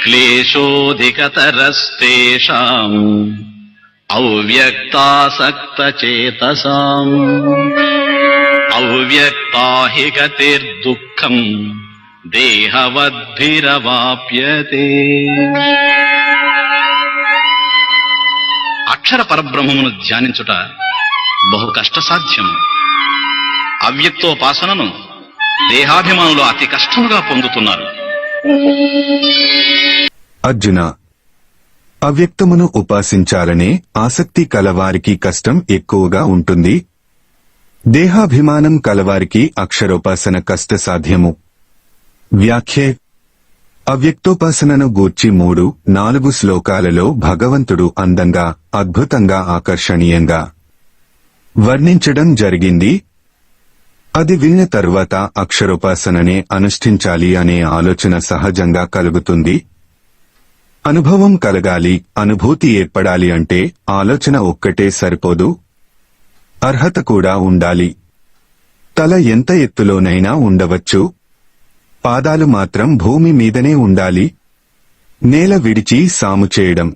క్లేశోధికతరస్తేషాం అవ్యక్తాసక్తచేతసాం అవ్యక్తాహి గతిర్దుఃఖం దేహవద్భిరవాప్యతే. అక్షర పరబ్రహ్మమును ధ్యానించుట బహు కష్టసాధ్యము. అవ్యక్తోపాసనను దేహాభిమానులు అతి కష్టముగా పొందుతున్నారు. అర్జున, అవ్యక్తమును ఉపాసించాలనే ఆసక్తి కలవారికి కష్టం ఎక్కువగా ఉంటుంది. దేహాభిమానం కలవారికి అక్షరోపాసన కష్టసాధ్యము. వ్యాఖ్యే అవ్యక్తోపాసనను గూర్చి 3-4 శ్లోకాలలో భగవంతుడు అందంగా, అద్భుతంగా, ఆకర్షణీయంగా వర్ణించడం జరిగింది. అది విన్న తరువాత అక్షరోపాసననే అనుష్ఠించాలి అనే ఆలోచన సహజంగా కలుగుతుంది. అనుభవం కలగాలి, అనుభూతి ఏర్పడాలి అంటే ఆలోచన ఒక్కటే సరిపోదు, అర్హత కూడా ఉండాలి. తల ఎంత ఎత్తులోనైనా ఉండవచ్చు, పాదాలు మాత్రం భూమి మీదనే ఉండాలి. నేల విడిచి సాము చేయడం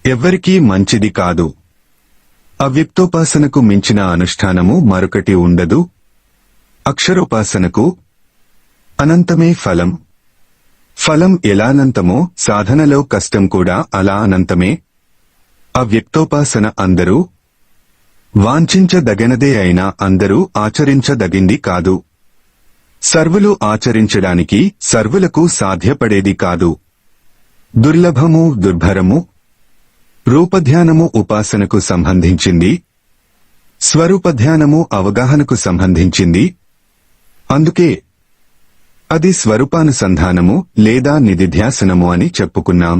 ఎవ్వరికీ మంచిది కాదు. అవ్యక్తోపాసనకు మించిన అనుష్ఠానము మరొకటి ఉండదు. అక్షరోపాసనకు అనంతమే ఫలం. ఫలం ఎలా అనంతమో సాధనలో కష్టం కూడా అలా అనంతమే. అవ్యక్తోపాసన అందరూ వాంఛించదగినదే అయినా అందరూ ఆచరించదగింది కాదు. సర్వులు ఆచరించడానికి సర్వులకు సాధ్యపడేది కాదు. దుర్లభము, దుర్భరము. రూపధ్యానము ఉపాసనకు సంబంధించింది, స్వరూపధ్యానము అవగాహనకు సంబంధించింది. అందుకే అది స్వరూపానుసంధానము లేదా నిధిధ్యాసనము అని చెప్పుకున్నాం.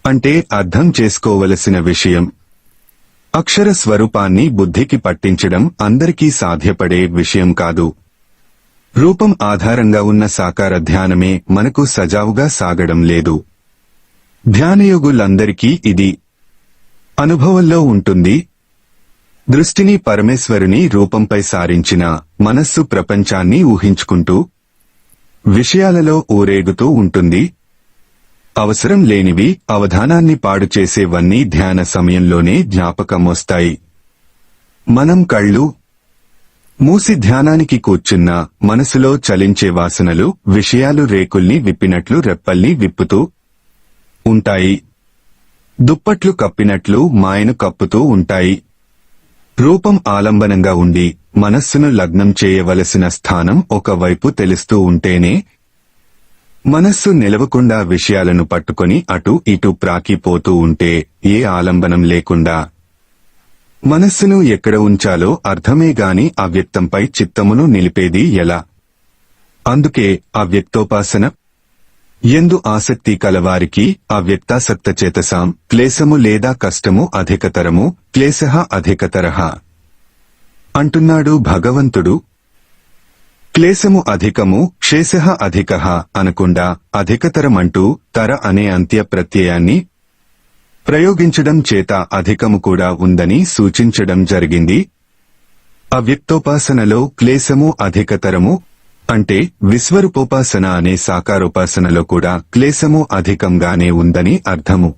అంటే అర్థం చేసుకోవలసిన విషయం. అక్షర స్వరూపాన్ని బుద్ధికి పట్టించడం అందరికీ సాధ్యపడే విషయం కాదు. రూపం ఆధారంగా ఉన్న సాకార ధ్యానమే మనకు సజావుగా సాగడం లేదు. ధ్యానయోగులందరికీ ఇది అనుభవంలో ఉంటుంది. దృష్టిని పరమేశ్వరుని రూపంపై సారించిన మనస్సు ప్రపంచాన్ని ఊహించుకుంటూ విషయాలలో ఊరేగుతూ ఉంటుంది. అవసరం లేనివి, అవధానాన్ని పాడు చేసేవన్నీ ధ్యాన సమయంలోనే జ్ఞాపకం వస్తాయి. మనం కళ్ళు మూసి ధ్యానానికి కూర్చున్నా మనసులో చలించే వాసనలు, విషయాలు రేకుల్ని విప్పినట్లు రెప్పల్ని విప్పుతూ ఉంటాయి. దుప్పట్లు కప్పినట్లు మాయను కప్పుతూ ఉంటాయి. రూపం ఆలంబనంగా ఉండి మనస్సును లగ్నం చేయవలసిన స్థానం ఒకవైపు తెలుస్తూ ఉంటేనే మనస్సు నిలవకుండా విషయాలను పట్టుకొని అటు ఇటు ప్రాకిపోతూ ఉంటే ఏ ఆలంబనం లేకుండా మనస్సును ఎక్కడ ఉంచాలో అర్థమేగాని అవ్యక్తంపై చిత్తమును నిలిపేది ఎలా? అందుకే అవ్యక్తోపాసన ఎందు ఆసక్తి కలవారికి అవ్యక్తాసక్తచేతసాం క్లేశము లేదా కష్టము అధికతరము, క్లేశః అధికతరః అంటున్నాడు భగవంతుడు. క్లేశము అధికము, క్షేశః అధికః అనకుండా అధికతరమంటూ తర అనే అంత్య ప్రత్యయాన్ని ప్రయోగించడం చేత అధికము కూడా ఉందని సూచించడం జరిగింది. అవ్యక్తోపాసనలో క్లేశము అధికతరము అంటే విశ్వరూపోపాసన అనే సాకారోపాసనలో కూడా క్లేశము అధికంగానే ఉందని అర్థము.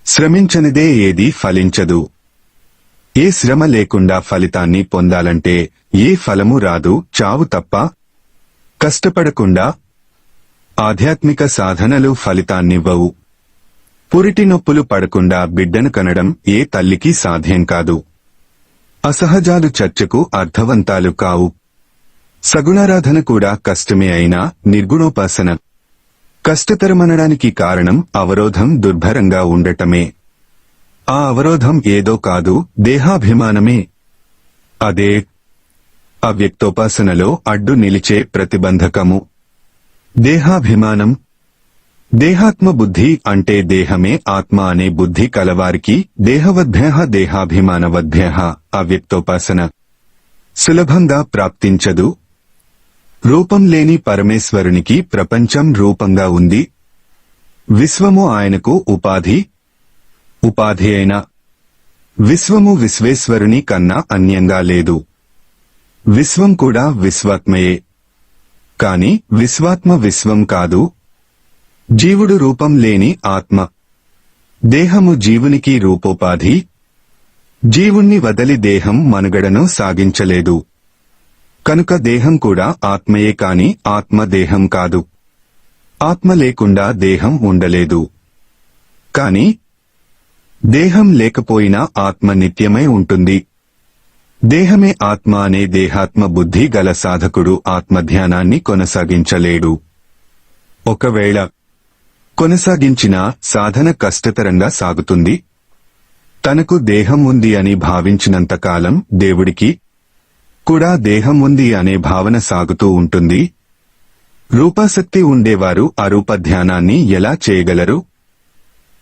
శ్రమించనిదే ఏదీ ఫలించదు. ఏ శ్రమ లేకుండా ఫలితాన్ని పొందాలంటే ఏ ఫలము రాదు, చావు తప్ప. కష్టపడకుండా ఆధ్యాత్మిక సాధనలు ఫలితాన్నివ్వవు. పురిటి నొప్పులు పడకుండా బిడ్డను కనడం ఏ తల్లికి సాధ్యం కాదు. అసహజాలు చర్చకు అర్థవంతాలు కావు. సగుణారాధన కూడా కష్టమే అయినా నిర్గుణోపాసన కష్టతరమనడానికి కారణం అవరోధం దుర్భరంగా ఉండటమే. ఆ అవరోధం ఏదో కాదు, దేహాభిమానమే. అదే అవ్యక్తోపాసనలో అడ్డు నిలిచే ప్రతిబంధకము. దేహాభిమానం. దేహాత్మ బుద్ధి అంటే దేహమే ఆత్మ అనే బుద్ధి కలవారికి దేహవద్భ్యః దేహాభిమానవద్భ్యః అవ్యక్తోపాసన సులభంగా ప్రాప్తించదు. రూపం లేని పరమేశ్వరునికి ప్రపంచం రూపంగా ఉంది. విశ్వము ఆయనకు ఉపాధి. ఉపాధి అయిన విశ్వము విశ్వేశ్వరుని కన్నా అన్యంగా లేదు. విశ్వం కూడా విశ్వాత్మయే. కాని విశ్వాత్మ విశ్వం కాదు. జీవుడు రూపం లేని ఆత్మ. దేహము జీవునికి రూపోపాధి. జీవుణ్ణి వదలి దేహం మనుగడను సాగించలేదు. కనుక దేహం కూడా ఆత్మయే కాని ఆత్మ దేహం కాదు. ఆత్మ లేకుండా దేహం ఉండలేదు. కాని దేహం లేకపోయినా ఆత్మ నిత్యమై ఉంటుంది. దేహమే ఆత్మ అనే దేహాత్మ బుద్ధి గల సాధకుడు ఆత్మధ్యానాన్ని కొనసాగించలేడు. ఒకవేళ కొనసాగించినా సాధన కష్టతరంగా సాగుతుంది. తనకు దేహం ఉంది అని భావించినంతకాలం దేవుడికి కూడా దేహం ఉంది అనే భావన సాగుతూ ఉంటుంది. రూపాసక్తి ఉండేవారు అరూప ధ్యానాన్ని ఎలా చేయగలరు?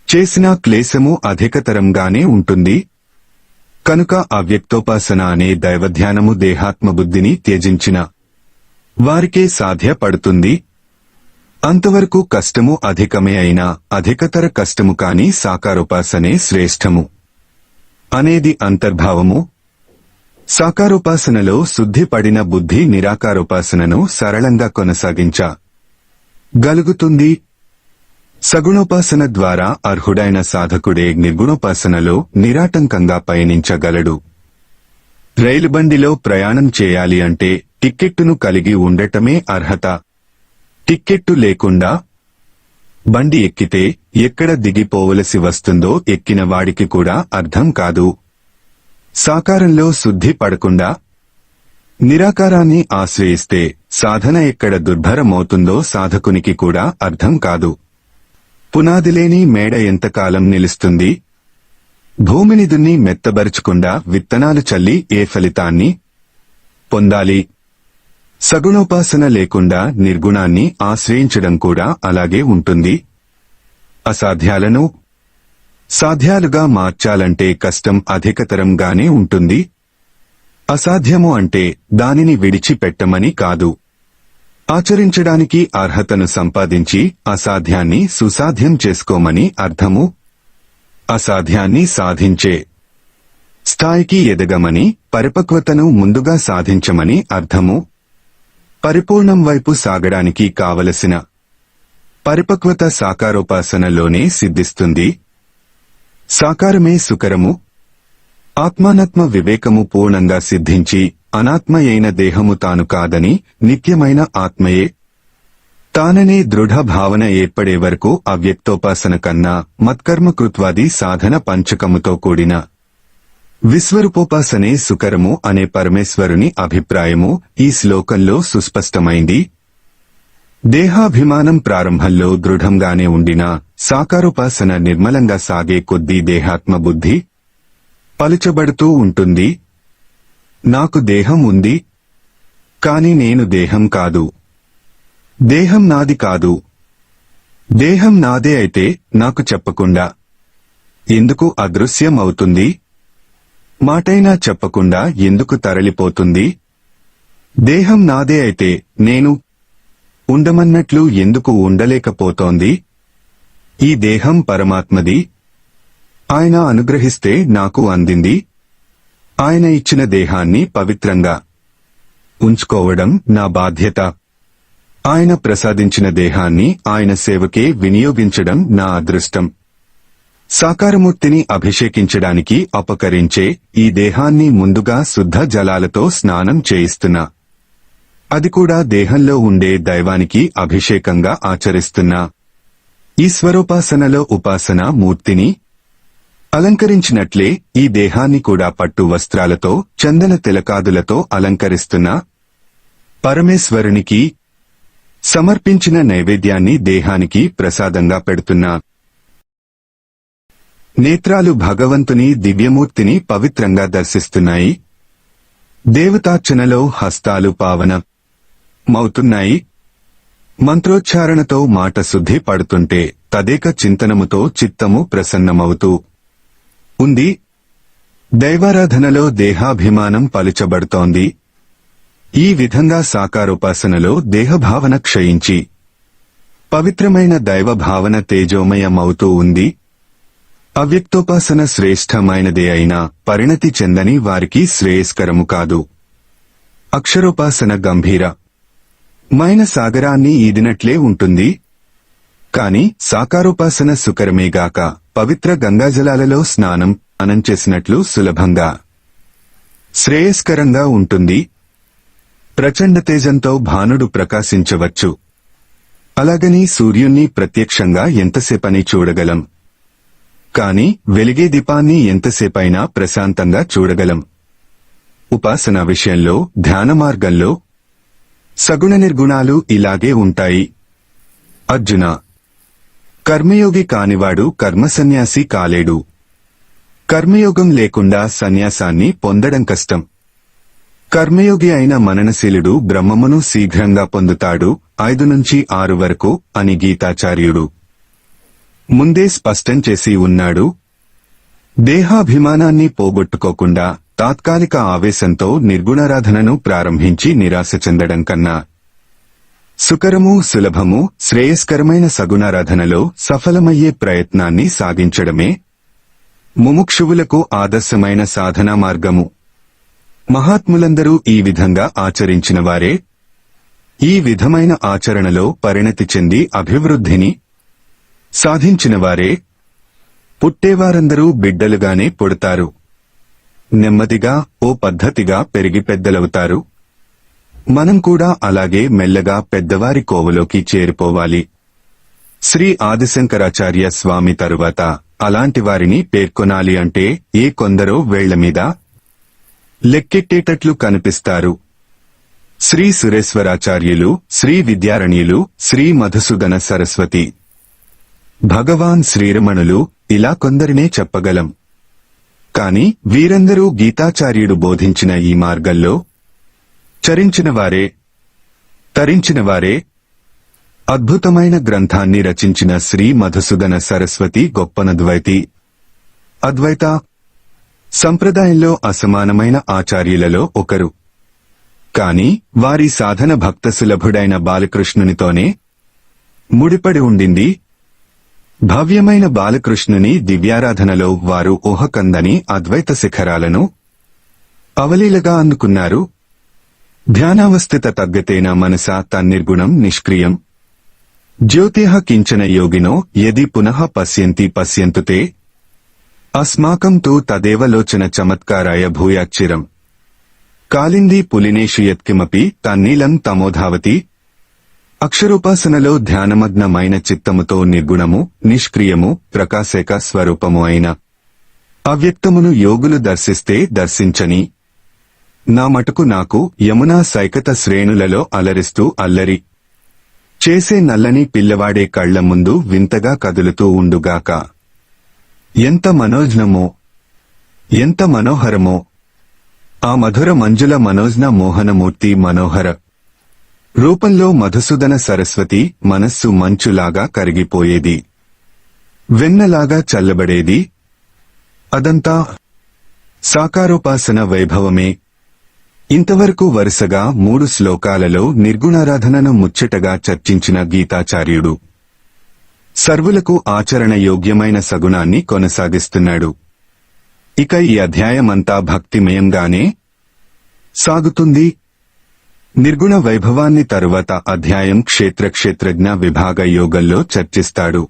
చేసినా క్లేశము అధికతరంగానే ఉంటుంది. కనుక అవ్యక్తోపాసన అనే దైవధ్యానము దేహాత్మబుద్ధిని త్యజించిన వారికే సాధ్యపడుతుంది. అంతవరకు కష్టము అధికమే అయినా అధికతర కష్టము కాని సాకారోపాసనే శ్రేష్టము అనేది అంతర్భావము. సాకారోపాసనలో శుద్ధిపడిన బుద్ధి నిరాకారోపాసనను సరళంగా కొనసాగించగలుగుతుంది. సగుణోపాసన ద్వారా అర్హుడైన సాధకుడే నిర్గుణోపాసనలో నిరాటంకంగా పయనించగలడు. రైలుబండిలో ప్రయాణం చేయాలి అంటే టిక్కెట్టును కలిగి ఉండటమే అర్హత. టిక్కెట్టు లేకుండా బండి ఎక్కితే ఎక్కడ దిగిపోవలసి వస్తుందో ఎక్కిన వాడికి కూడా అర్థం కాదు. సాకారంలో శుద్ధి పడకుండా నిరాకారాన్ని ఆశ్రయిస్తే సాధన ఎక్కడ దుర్భరమవుతుందో సాధకునికి కూడా అర్థం కాదు. పునాదిలేని మేడ ఎంతకాలం నిలుస్తుంది? భూమిని దున్ని మెత్తబరుచకుండా విత్తనాలు చల్లి ఏ ఫలితాన్ని పొందాలి? సగుణోపాసన లేకుండా నిర్గుణాన్ని ఆశ్రయించడం కూడా అలాగే ఉంటుంది. అసాధ్యాలను సాధ్యాలుగా మార్చాలంటే కష్టం అధికతరంగానే ఉంటుంది. అసాధ్యము అంటే దానిని విడిచిపెట్టమని కాదు, ఆచరించడానికి అర్హతను సంపాదించి అసాధ్యాన్ని సుసాధ్యం చేసుకోమని అర్థము. అసాధ్యాన్ని సాధించే స్థాయికి ఎదగమని, పరిపక్వతను ముందుగా సాధించమని అర్థము. పరిపూర్ణం వైపు సాగడానికి కావలసిన పరిపక్వత సాకారోపాసనలోనే సిద్ధిస్తుంది. సాకారమే సుకరము. ఆత్మానాత్మ వివేకము పూర్ణంగా సిద్ధించి అనాత్మయైన దేహము తాను కాదని, నిత్యమైన ఆత్మయే తాననే దృఢ భావన ఏర్పడే వరకు అవ్యక్తోపాసన కన్నా మత్కర్మకృత్వాది సాధన పంచకముతో కూడిన విశ్వరూపోపాసనే సుకరము అనే పరమేశ్వరుని అభిప్రాయము ఈ శ్లోకంలో సుస్పష్టమైంది. దేహాభిమానం ప్రారంభంలో దృఢంగానే ఉండినా సాకారోపాసన నిర్మలంగా సాగే కొద్దీ దేహాత్మ బుద్ధి పలుచబడుతూ ఉంటుంది. నాకు దేహం ఉంది, కాని నేను దేహం కాదు. దేహం నాది కాదు. దేహం నాదే అయితే నాకు చెప్పకుండా ఎందుకు అదృశ్యం అవుతుంది? మాటైనా చెప్పకుండా ఎందుకు తరలిపోతుంది? దేహం నాదే అయితే నేను ఉండమన్నట్లు ఎందుకు ఉండలేకపోతోంది? ఈ దేహం పరమాత్మది. ఆయన అనుగ్రహిస్తే నాకు అందింది. ఆయన ఇచ్చిన దేహాన్ని పవిత్రంగా ఉంచుకోవడం నా బాధ్యత. ఆయన ప్రసాదించిన దేహాన్ని ఆయన సేవకే వినియోగించడం నా అదృష్టం. సాకారమూర్తిని అభిషేకించడానికి అపకరించే ఈ దేహాన్ని ముందుగా శుద్ధ జలాలతో స్నానం చేయిస్తున్నా. అది కూడా దేహంలో ఉండే దైవానికి అభిషేకంగా ఆచరిస్తున్నా. ఈశ్వరోపాసనలో ఉపాసనా మూర్తిని అలంకరించినట్లే ఈ దేహాన్ని కూడా పట్టు వస్త్రాలతో, చందన తిలకాదులతో అలంకరిస్తున్నా. పరమేశ్వరునికి సమర్పించిన నైవేద్యాన్ని దేహానికి ప్రసాదంగా పెడుతున్నా. నేత్రాలు భగవంతుని దివ్యమూర్తిని పవిత్రంగా దర్శిస్తున్నాయి. దేవతార్చనలో హస్తాలు పావన మవుతున్నాయి. మంత్రోచ్చారణతో మాట శుద్ధి పడుతుంటే తదేక చింతనముతో చిత్తము ప్రసన్నమవుతూ ఉంది. దైవారాధనలో దేహాభిమానం పలుచబడుతోంది. ఈ విధంగా సాకారోపాసనలో దేహభావన క్షయించి పవిత్రమైన దైవభావన తేజోమయమవుతూ ఉంది. అవ్యక్తోపాసన శ్రేష్టమైనదే అయినా పరిణతి చెందని వారికి శ్రేయస్కరము కాదు. అక్షరోపాసన గంభీర మైన సాగరాన్ని ఈదినట్లే ఉంటుంది. కాని సాకారోపాసన సుకరమేగాక పవిత్ర గంగాజలాలలో స్నానం చేసినట్లు సులభంగా శ్రేయస్కరంగా ఉంటుంది. ప్రచండ తేజంతో భానుడు ప్రకాశించవచ్చు. అలాగని సూర్యుణ్ణి ప్రత్యక్షంగా ఎంతసేపని చూడగలం. కాని వెలిగే దీపాన్ని ఎంతసేపైనా ప్రశాంతంగా చూడగలం. ఉపాసన విషయంలో, ధ్యాన మార్గంలో సగుణ నిర్గుణాలు ఇలాగే ఉంటాయి. అర్జున, కర్మయోగి కానివాడు కర్మసన్యాసి కాలేడు. కర్మయోగం లేకుండా సన్యాసాన్ని పొందడం కష్టం. కర్మయోగి అయిన మననశీలుడు బ్రహ్మమును శీఘ్రంగా పొందుతాడు. 5 నుంచి 6 వరకు అని గీతాచార్యుడు ముందే స్పష్టం చేసి ఉన్నాడు. దేహాభిమానాన్ని పోగొట్టుకోకుండా తాత్కాలిక ఆవేశంతో నిర్గుణారాధనను ప్రారంభించి నిరాశ చెందడం కన్నా సుకరము, సులభము, శ్రేయస్కరమైన సగుణారాధనలో సఫలమయ్యే ప్రయత్నాన్ని సాగించడమే ముముక్షువులకు ఆదర్శమైన సాధనా మార్గము. మహాత్ములందరూ ఈ విధంగా ఆచరించినవారే. ఈ విధమైన ఆచరణలో పరిణతి చెంది అభివృద్ధిని సాధించినవారే. పుట్టేవారందరూ బిడ్డలుగానే పుడతారు. నెమ్మదిగా ఓ పద్ధతిగా పెరిగి పెద్దలవుతారు. మనం కూడా అలాగే మెల్లగా పెద్దవారి కోవలోకి చేరిపోవాలి. శ్రీ ఆదిశంకరాచార్య స్వామి తరువాత అలాంటి వారిని పేర్కొనాలి అంటే ఏ కొందరో వేళ్లమీద లెక్కెట్టేటట్లు కనిపిస్తారు. శ్రీ సురేశ్వరాచార్యులు, శ్రీ విద్యారణ్యులు, శ్రీ మధుసూదన సరస్వతి, భగవాన్ శ్రీరమణులు, ఇలా కొందరినే చెప్పగలం. కాని వీరందరూ గీతాచార్యుడు బోధించిన ఈ మార్గంలో చరించినవారే, తరించినవారే. అద్భుతమైన గ్రంథాన్ని రచించిన శ్రీ మధుసూదన సరస్వతి గొప్పనద్వైతి. అద్వైత సంప్రదాయంలో అసమానమైన ఆచార్యులలో ఒకరు. కాని వారి సాధన భక్త సులభుడైన బాలకృష్ణునితోనే ముడిపడి ఉండింది. భవ్యమైన బాలకృష్ణుని దివ్యారాధనలో వారు ఊహకందని అద్వైత శిఖరాలను అవలీలగా అందుకున్నారు. ధ్యానావస్థిత తగ్గతేన మనసా తన్నిర్గుణం నిష్క్రియం జ్యోతిః కించన యోగినో యది పునః పశ్యంతి పశ్యంతు తే అస్మాకం తు తదేవ లోచన చమత్కారాయ భూయాచ్చిరం కాలింది పులినేషు యత్కిమపి తన్నీలం తమోధావతి. అక్షరోపాసనలో ధ్యానమగ్నమైన చిత్తముతో నిర్గుణము, నిష్క్రియము, ప్రకాశేక స్వరూపము అయిన అవ్యక్తమును యోగులు దర్శిస్తే దర్శించని నా మటుకు నాకు యమునా సైకత శ్రేణులలో అలరిస్తూ అల్లరి చేసే నల్లని పిల్లవాడే కళ్ల ముందు వింతగా కదులుతూ ఉండుగాక. ఎంత మనోజ్ఞమో, ఎంత మనోహరమో ఆ మధుర మంజుల మనోజ్ఞ మోహనమూర్తి మనోహర రూపంలో మధుసూదన సరస్వతి మనస్సు మంచులాగా కరిగిపోయేది, వెన్నలాగా చల్లబడేది. అదంతా సాకారోపాసన వైభవమే. ఇంతవరకు వరుసగా 3 శ్లోకాలలో నిర్గుణారాధనను ముచ్చటగా చర్చించిన గీతాచార్యుడు సర్వులకు ఆచరణ యోగ్యమైన సగుణాన్ని కొనసాగిస్తున్నాడు. ఇక ఈ అధ్యాయమంతా భక్తిమయంగానే సాగుతుంది. నిర్గుణ వైభవాన్ని తరువాత అధ్యాయం క్షేత్రజ్ఞ విభాగ యోగంలో చర్చిస్తాడు.